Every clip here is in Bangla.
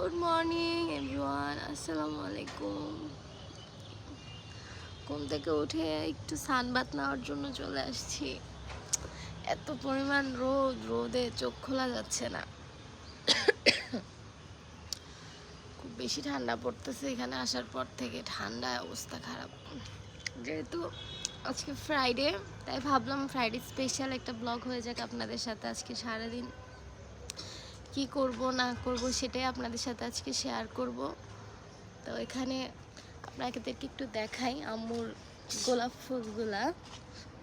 গুড মর্নিং এভরিওয়ান, আসসালামু আলাইকুম। ঘুম থেকে উঠে একটু সানবাত নেওয়ার জন্য চলে আসছি। এত পরিমাণ রোদে চোখ খোলা যাচ্ছে না। খুব বেশি ঠান্ডা পড়তেছে এখানে আসার পর থেকে, ঠান্ডায় অবস্থা খারাপ। যেহেতু আজকে ফ্রাইডে, তাই ভাবলাম ফ্রাইডে স্পেশাল একটা ব্লগ হয়ে যাক আপনাদের সাথে। আজকে সারাদিন কি করব না করব সেটাই আপনাদের সাথে আজকে শেয়ার করব। তো এখানে আপনাদেরকে একটু দেখাই আম্মুর গোলাপ ফুলগুলা।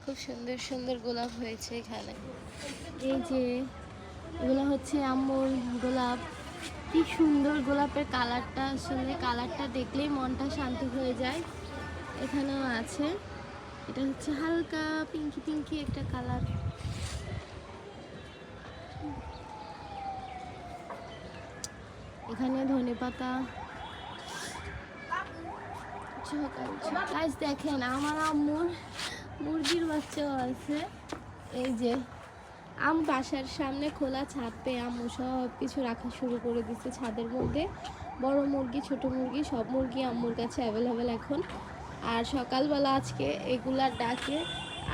খুব সুন্দর সুন্দর গোলাপ হয়েছে এখানে। এই যে এগুলো হচ্ছে আম্মুর গোলাপ। কি সুন্দর গোলাপের কালারটা, আসলে কালারটা দেখলেই মনটা শান্তি হয়ে যায়। এখানেও আছে, এটা হচ্ছে হালকা পিঙ্কি পিঙ্কি একটা কালার। এখানে ধনেপাতা। গাইস দেখেন, আমার আম্মুর মুরগির বাচ্চাও আছে। এই যে বাসার সামনে খোলা ছাদ পেয়ে আম্মু সব কিছু রাখা শুরু করে দিচ্ছে ছাদের মধ্যে। বড় মুরগি, ছোট মুরগি, সব মুরগি আম্মুর কাছে অ্যাভেলেবেল এখন। আর সকালবেলা আজকে এগুলার ডাকে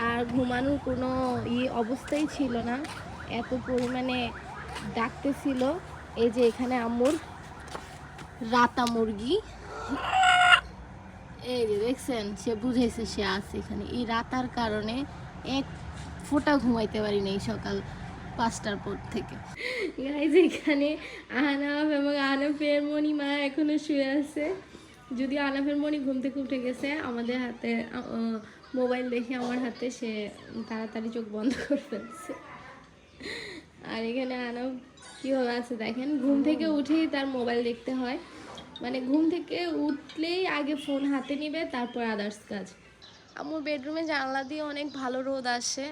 আর ঘুমানোর কোনো অবস্থাই ছিল না, এত পরিমাণে ডাকতেছিল। এই যে এখানে আম্মুর রাতা মুরগি, এই যে দেখছেন, সে বুঝাইছে সে আছে এখানে। এই রাতার কারণে এক ফোঁটা ঘুমাইতে পারি নাই সকাল 5টার পর থেকে। গাইজ এখানে আহনাফ এবং আহনাফের মণিমা এখনো শুয়ে আছে। যদিও আহনাফের মণি ঘুম থেকে উঠে গেছে, আমাদের হাতে মোবাইল দেখে আমার হাতে সে তাড়াতাড়ি চোখ বন্ধ করে ফেলছে। আর এখানে আহনাফ কীভাবে আছে দেখেন, ঘুম থেকে উঠেই তার মোবাইল দেখতে হয়। মানে ঘুম থেকে উঠলেই আগে ফোন হাতে নিবে, তারপর আদার্স কাজ। আমার বেডরুমে জানলা দিয়ে অনেক ভালো রোদ আসে,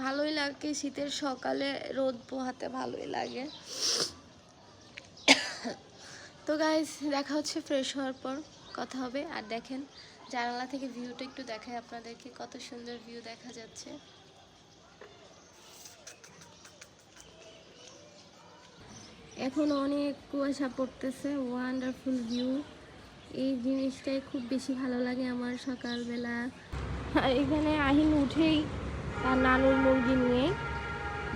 ভালোই লাগে। শীতের সকালে রোদ পোহাতে ভালোই লাগে। তো গাইস, দেখা হচ্ছে ফ্রেশ হওয়ার পর, কথা হবে। আর দেখেন জানালা থেকে ভিউটা একটু দেখাই আপনাদেরকে, কত সুন্দর ভিউ দেখা যাচ্ছে। এখন অনেক কুয়াশা পড়তেছে, ওয়ান্ডারফুল ভিউ। এই জিনিসটাই খুব বেশি ভালো লাগে আমার সকালবেলা। আর এখানে আহিন উঠেই তার নানুর মুরগি নিয়ে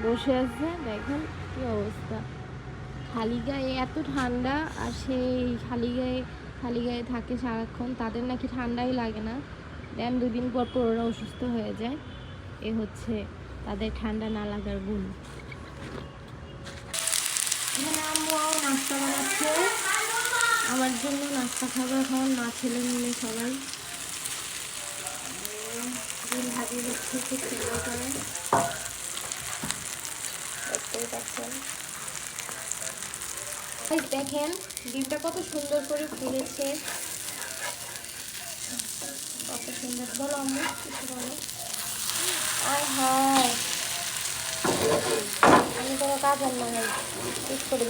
বসে আছে, দেখেন কি অবস্থা। খালি গায়ে, এত ঠান্ডা, আর সেই খালি গায়ে থাকে সারাক্ষণ। তাদের নাকি ঠান্ডাই লাগে না, দেন 2 দিন পর পর ওরা অসুস্থ হয়ে যায়। এ হচ্ছে তাদের ঠান্ডা না লাগার গুণ। এখানে আম্মু নাস্তা বানাচ্ছে আমার জন্য, নাস্তা খাবো এখন মা ছেলে মিলে সবাই। ডিম ভাজি হচ্ছে খুব সুন্দর করে, দেখতেই পাচ্ছেন। দেখেন ডিমটা কত সুন্দর করে ফুলেছে, কত সুন্দর। বলো আম্মু, কিছু বলো। আর হ্যাঁ, আমি কোনো কাজ আর না ঠিক করে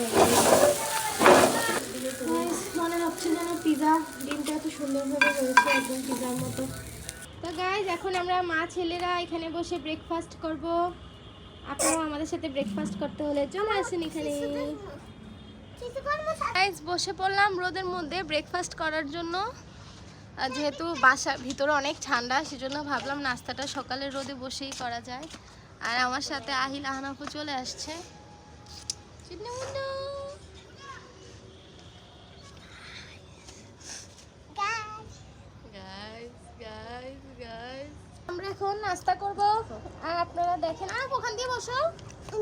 মনে হচ্ছে যেন পিজা। ডিমটা এত সুন্দরভাবে হয়েছে, একদম পিজার মতো। তো গাইজ, এখন আমরা মা ছেলেরা এখানে বসে ব্রেকফাস্ট করব। আপনারাও আমাদের সাথে ব্রেকফাস্ট করতে হলে চলে আসেন এখানে। গাইজ বসে পড়লাম রোদের মধ্যে ব্রেকফাস্ট করার জন্য। যেহেতু বাসার ভিতরে অনেক ঠান্ডা, সেজন্য ভাবলাম নাস্তাটা সকালের রোদে বসেই করা যায়। আর আমার সাথে আহিল আহনাফও চলে আসছে। আমরা এখন নাস্তা করব, আর আপনারা দেখেন। আর ওখান দিয়ে বসো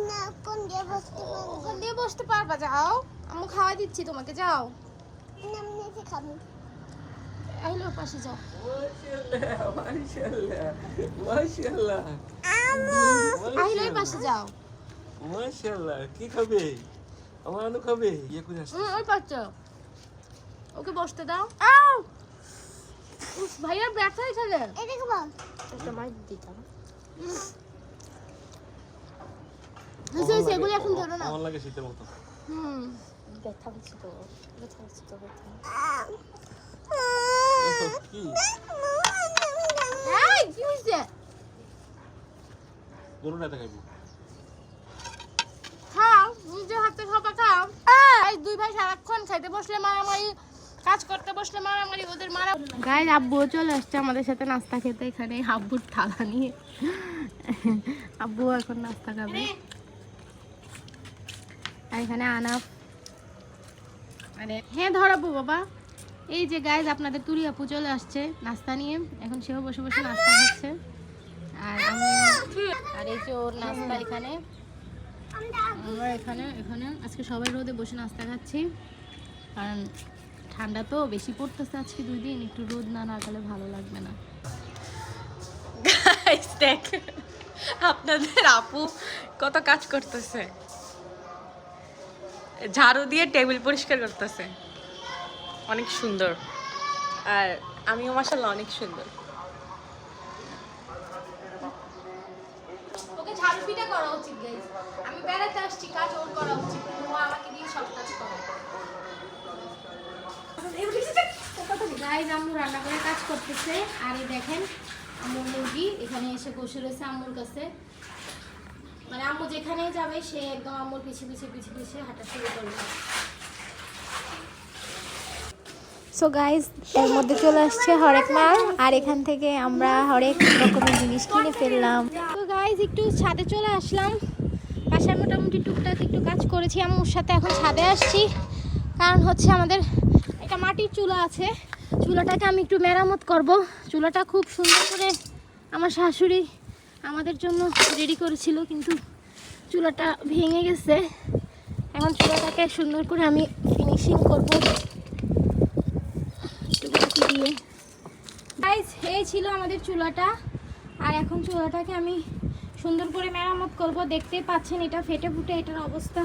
না, ওখান দিয়ে বসতে পারবা? যাও, আম্মু খাওয়াই দিচ্ছি তোমাকে, যাও। আহিল পাশে যাও। আহিল পাশে যাও। মাশাআল্লাহ, কি খাবে? আমার আনু খাবে? ইয়ে করে আসছে। ওই পাশে ওকে বসতে দাও। ভাইয়ার ব্যথা হয়েছে, এদিকে বল। একটা মাইক দিতাম। এগুলো এখন ধরো না, আমার লাগে শীতের মতো। ব্যথা হচ্ছে তো, ব্যথা হচ্ছে তো, ব্যথা। কি? এই কি হইছে? গরু না দেখাবি। খাও, নিজে হাতে খাবা, খাও। এই 2 ভাই বসলে মারামারি, কাজ করতে বসলে মারামারি, ওদের মারা। গাইস আব্বুও চলে আসছে আমাদের সাথে নাস্তা খেতে, এখানে আব্বুর থালা নিয়ে আব্বু এখন নাস্তা খাবে। আর এখানে আনাফ, আরে হ্যাঁ ধরাবো বাবা। এই যে গাইস আপনাদের তুরি আপু চলে আসছে নাস্তা নিয়ে, এখন সেও বসে বসে নাস্তা খাচ্ছে। আর আমি আর এই যে ওর নাস্তা এখানে, আমরা এখানে এখানে আজকে সবাই রোদে বসে নাস্তা খাচ্ছি, কারণ ঠান্ডা তো বেশি পড়তেছে আজকে 2 দিন, একটু রোদ না লাগালে ভালো লাগবে না। গাইস দেখ আপনাদের আপু কত কাজ করতেছে, ঝাড়ু দিয়ে টেবিল পরিষ্কার করতেছে, অনেক সুন্দর। আর আমিও মাশাআল্লাহ অনেক সুন্দর। ওকে ঝাড়ু পিটা করা উচিত গাইস, আমি বেড়াতে আসছি, কাজ ওর করা উচিত, কিন্তু ও আমাকে দিয়ে সব কাজ করে। গাইস আম্মু রান্না করে কাজ করতেছে, আর এই দেখেন আম্মুর মুরগি এখানে এসে বসে রয়েছে আম্মুর কাছে, মানে আম্মু যেখানেই যাবে সে একদম আম্মুর পিছে পিছে পিছে পিছে হাঁটা শুরু করবে। সো গাইস এর মধ্যে চলে আসছে হরেক মাল, আর এখান থেকে আমরা হরেক রকমের জিনিস কিনে ফেললাম। তো গাইস একটু ছাদে চলে আসলাম, বাসায় মোটামুটি টুকটাক একটু কাজ করেছি আম্মুর সাথে, এখন ছাদে আসছি কারণ হচ্ছে আমাদের একটা মাটির চুলা আছে, চুলাটাকে আমি একটু মেরামত করব। চুলাটা খুব সুন্দর করে আমার শাশুড়ি আমাদের জন্য রেডি করেছিল, কিন্তু চুলাটা ভেঙে গেছে, এখন চুলাটাকে সুন্দর করে আমি ফিনিশিং করব দিয়ে। গাইস এই ছিল আমাদের চুলাটা, আর এখন চুলাটাকে আমি সুন্দর করে মেরামত করব। দেখতেই পাচ্ছেন এটা ফেটে ফুটে, এটার অবস্থা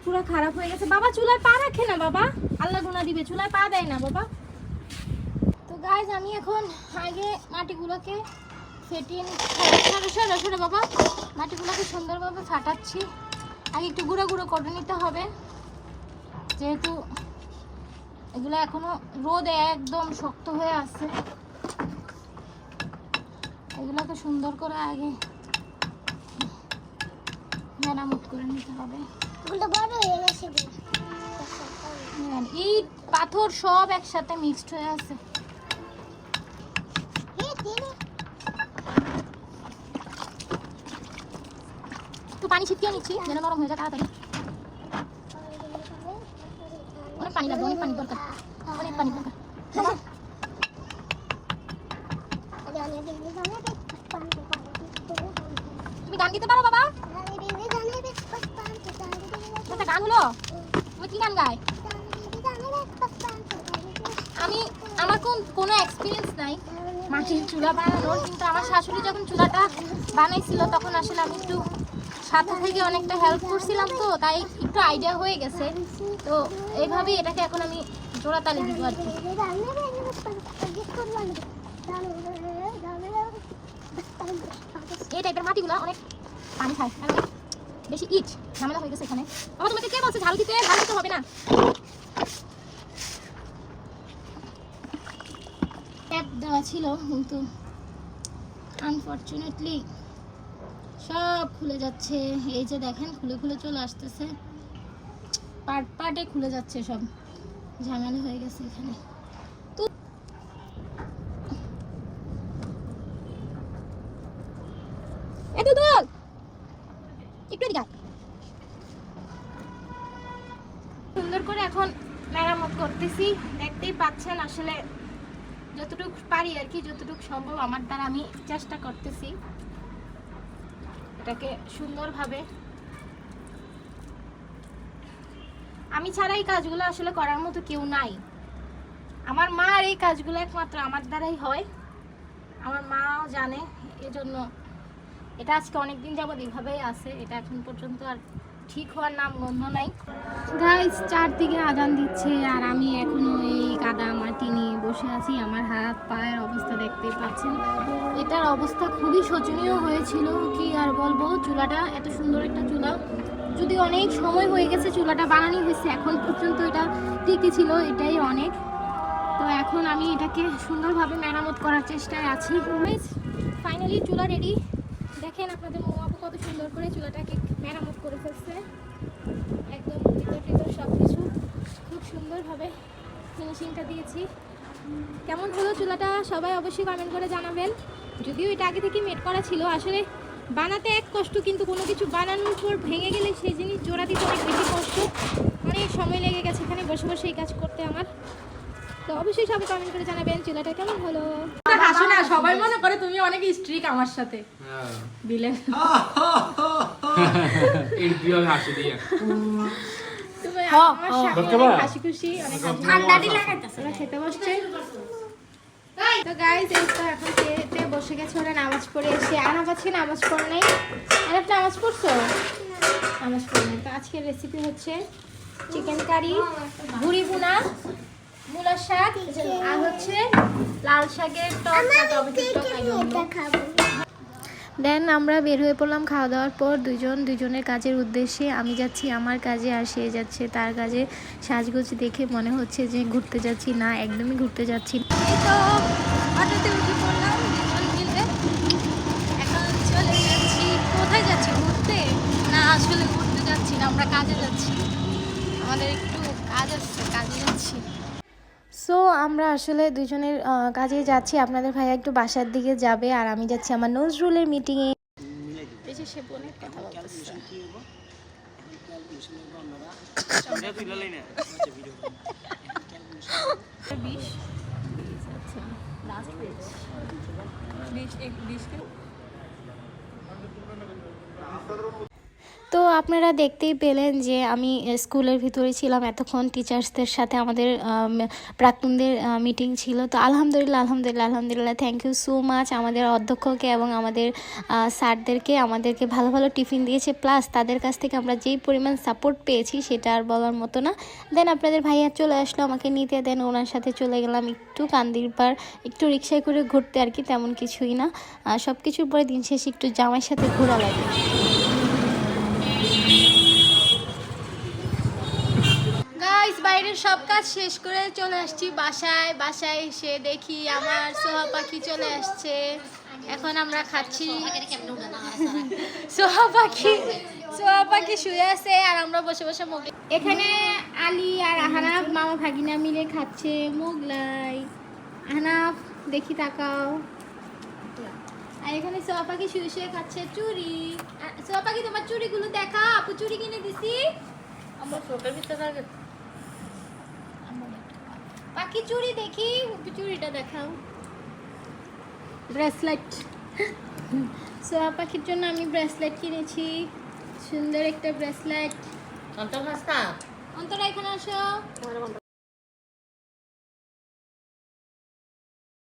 পুরো খারাপ হয়ে গেছে। বাবা চুলায় পা রাখে না বাবা, আল্লাহ গুনাহ দিবে, চুলায় পা দেয় না বাবা। তো গাইস আমি এখন আগে মাটিগুলোকে ফেটিয়ে নিচ্ছি, বাবা মাটিগুলোকে সুন্দরভাবে ফাটাচ্ছি, আগে একটু গুঁড়ো গুঁড়ো করে নিতে হবে, যেহেতু এগুলো এখনো রোদে একদম শক্ত হয়ে আছে। এগুলোকে সুন্দর করে আগে মেরামত করে নিতে হবে। ইট পাথর সব একসাথে মিক্সড হয়ে আছে। তো পানি ছিটিয়ে নিচ্ছি যেন নরম হয়ে যায় তাড়াতাড়ি। অনেক পানি লাগবে, অনেক পানি দরকার, অনেক পানি দরকার। তুমি গান গাইতে পারো বাবা? একটা গান হলো, তুমি কি গান গায়? আমার কোনো এক্সপিরিয়েন্স নাই মাটির চুলা বানানোর, কিন্তু আমার শাশুড়ি যখন চুলাটা বানাইছিল তখন আসলে আমি একটু সাথে থেকে অনেকটা হেল্প করছিলাম, তো তাই একটু আইডিয়া হয়ে গেছে। তো এইভাবেই এটাকে এখন আমি জোড়াতালি দিব আর কি। এই টাইপের মাটিগুলো অনেক পানি খায়, আর অনেক বেশি ইট ঝামেলা হয়ে গেছে এখানে। বাবা তোমাকে কে বলছে ঝাল দিতে? ঝাল দিতে হবে না। ট্যাপ দেওয়া ছিল, কিন্তু আনফরচুনেটলি সব খুলে যাচ্ছে। এই যে দেখেন খুলে খুলে চলে আসতেছে, পার্ট পার্টে খুলে যাচ্ছে, সব ঝামেলা হয়ে গেছে এখানে। তো একটু দূর একটু দিকে সুন্দর করে এখন মেরামত করতেছি, দেখতেই পাচ্ছেন। আসলে যতটুকু পারি আর কি, যতটুকু সম্ভব আমার দ্বারা আমি চেষ্টা করতেছি এটাকে সুন্দরভাবে। আমি ছাড়া এই কাজগুলো আসলে করার মতো কেউ নাই, আমার মা আর এই কাজগুলো একমাত্র আমার দ্বারাই হয়, আমার মাও জানে। এজন্য এটা আজকে অনেকদিন যাবত এইভাবেই আছে, এটা এখন পর্যন্ত আর ঠিক হওয়ার নাম গন্ধ নাই। গাইস চারদিকে আজান দিচ্ছে, আর আমি এখনো এই কাদা মাটি নিয়ে বসে আছি। আমার হাত পায়ের অবস্থা দেখতেই পাচ্ছেন, এটার অবস্থা খুবই শোচনীয় হয়েছিল, কি আর বলবো। চুলাটা এত সুন্দর একটা চুলা, যদি অনেক সময় হয়ে গেছে চুলাটা বানানো হয়েছে, এখন পর্যন্ত এটা টিকে ছিল, এটাই অনেক। তো এখন আমি এটাকে সুন্দরভাবে মেরামত করার চেষ্টায় আছি। ফাইনালি চুলা রেডি, দেখেন আপনাদের আপু কত সুন্দর করে চুলাটাকে মেরামত করে ফেলছে, একদম ভিতর ভিতর সব কিছু খুব সুন্দরভাবে সুন্দরভাবে ফিনিশিংটা দিয়েছি। কেমন হলো চুলাটা সবাই অবশ্যই কমেন্ট করে জানাবেন। যদিও এটা আগে থেকে মেড করা ছিল, আসলে বানাতে এক কষ্ট, কিন্তু কোনো কিছু বানানোর পর ভেঙে গেলে সেই জিনিস জোড়া দিতে অনেক বেশি কষ্ট। অনেক সময় লেগে গেছে এখানে বসে বসে এই কাজ করতে আমার। তো অবশ্যই সবাই কমেন্ট করে জানাবেন চুলাটা কেমন হলো। হাসো না, সবাই মনে করে তুমি অনেক স্ট্রিক আমার সাথে। বিলে ইন্টারভিউ হাসি দিয়ে তুমি আমার সাথে অনেক হাসি খুশি, অনেক ঠান্ডাটি লাগাইতেছে। ওরা খেতে বসছে। তো গাইজ এই তো এখন খেতে বসে গেছে ওরা নামাজ পড়ে এসে। আনাফ আজকে নামাজ পড়ে নাই। আনাফ নামাজ পড়ছো? নামাজ পড়ে নাই। তো আজকের রেসিপি হচ্ছে চিকেন কারি, ভুড়ি ভুনা, মূলার শাক আর হচ্ছে লাল শাকের টক বা টমেটোর টক। দেন আমরা বের হয়ে পড়লাম খাওয়া দাওয়ার পর দুজনের কাজের উদ্দেশ্যে। আমি যাচ্ছি আমার কাজে আর সে যাচ্ছে তার কাজে। সাজগোজ দেখে মনে হচ্ছে যে ঘুরতে যাচ্ছি, না একদমই ঘুরতে যাচ্ছি না। এই তো অটোতে উঠে পড়লাম দুজন মিলে, এখন চলে যাচ্ছি। কোথায় যাচ্ছি? ঘুরতে? না আসলে ঘুরতে যাচ্ছি না, আমরা কাজে যাচ্ছি। আমাদের একটু কাজ আছে, কাজে যাচ্ছি। সো আমরা আসলে দুজনের কাজে যাচ্ছি। আপনাদের ভাইয়া একটু বাসার দিকে যাবে আর আমি যাচ্ছি আমার নজরুলের মিটিংয়ে। বেশি সে অনেক কথা বলতেছে। তো আপনারা দেখতেই পেলেন যে আমি স্কুলের ভিতরে ছিলাম এতক্ষণ। টিচার্সদের সাথে আমাদের প্রাক্তনদের মিটিং ছিল। তো আলহামদুলিল্লাহ থ্যাংক ইউ সো মাচ আমাদের অধ্যক্ষকে এবং আমাদের স্যারদেরকে। আমাদেরকে ভালো ভালো টিফিন দিয়েছে, প্লাস তাদের কাছ থেকে আমরা যেই পরিমাণ সাপোর্ট পেয়েছি সেটা আর বলার মতো না। দেন আপনাদের ভাইয়া চলে আসলো আমাকে নিতে। দেন ওনার সাথে চলে গেলাম একটু কান্দির পার, একটু রিক্সায় করে ঘুরতে আর কি, তেমন কিছুই না। সব কিছুর পরে দিন শেষে একটু জামাইয়ের সাথে ঘোরা লাগে। গাইস বাইরের সব কাজ শেষ করে চলে আসছি বাসায়। বাসায় এসে দেখি আমার সোহা পাখি চলে আসছে। এখন আমরা খাচ্ছি। সোহা পাখি শুয়ে আছে আর আমরা বসে বসে মোগলাই। এখানে আলী আর আহনাফ মামা ভাগিনা মিলে খাচ্ছে মোগলাই। আহনাফ দেখি তাকাও। আর এখানে সোহা পাখি শুয়ে শুয়ে খাচ্ছে চুড়ি। সোহা পাখি তোমার চুড়িগুলো দেখা, আপু চুড়ি কিনে দিছি। আমার চোখের ভিতরে পাখি চুড়ি দেখি, চুড়িটা দেখাও। ব্রেসলেট, সোহা পাখির জন্য আমি ব্রেসলেট কিনেছি, সুন্দর একটা ব্রেসলেট। অন্তরা এখানে আসো।